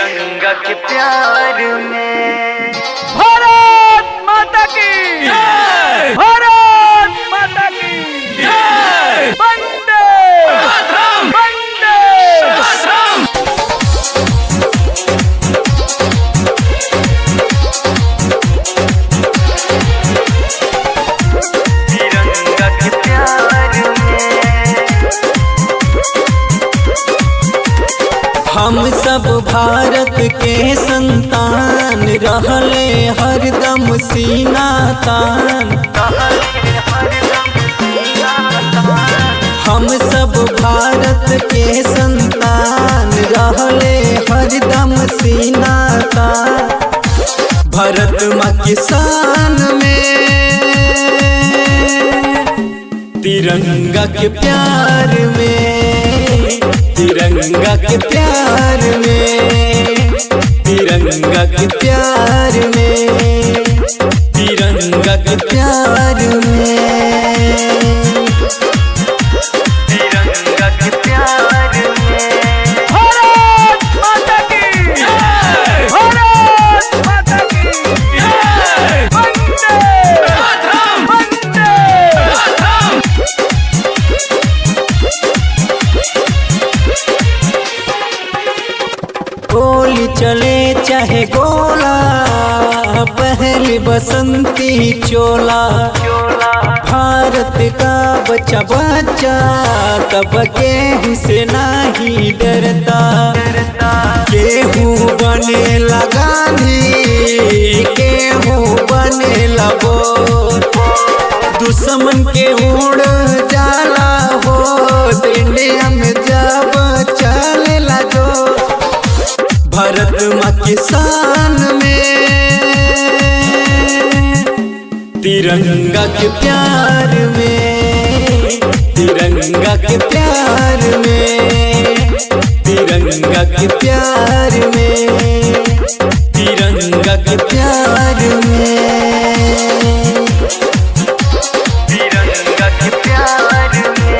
तिरंगा के प्यार में। भारत माता की जय, भारत माता की जय, वंदे वंदे तिरंगा के प्यार में। हम सब भारत के संतान रहले हरदम सीना तान। हम सब भारत के संतान रहले हरदम सीना तान। भारत माँ की शान में तिरंगा के प्यार में, तिरंगा के प्यार में, तिरंगा के प्यार में, तिरंगा के प्यार में, तिरंगा के प्यार में। भारत माता की जय, भारत माता की जय, वंदे वंदे गोली चले चाहे गोला, पहली बसंती चोला। भारत का बच्चा बच्चा तब केहू से नहीं डरता। केहू बनेला गांधी, केहू बनेला बोर। दुश्मन के उड़ जाला हो, इंडिया में जब चलेला जो। भारत माँ की शान में तिरंगा के प्यार में, तिरंगा के प्यार में, तिरंगा के प्यार में, तिरंगा के प्यार में, तिरंगा के प्यार में।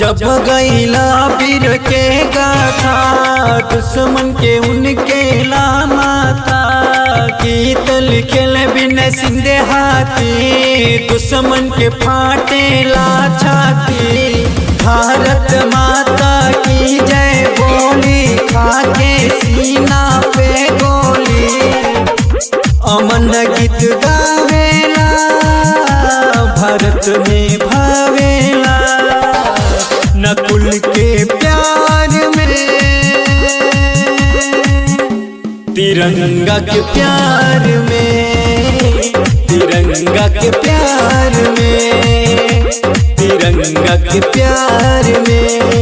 जब गईला वीर के गाथा, दुश्मन के उनके लामा था। गीत लिखल बिन सिंधे हाथी, दुश्मन के फाटेला छाती। भारत माता की जय बोली, खाके सीना पे गोली। अमन गीत गावेला, भारत में भावेला। नकुल के प्यार में, तिरंगा के प्यार में, तिरंगा के प्यार में, तिरंगा के प्यार में।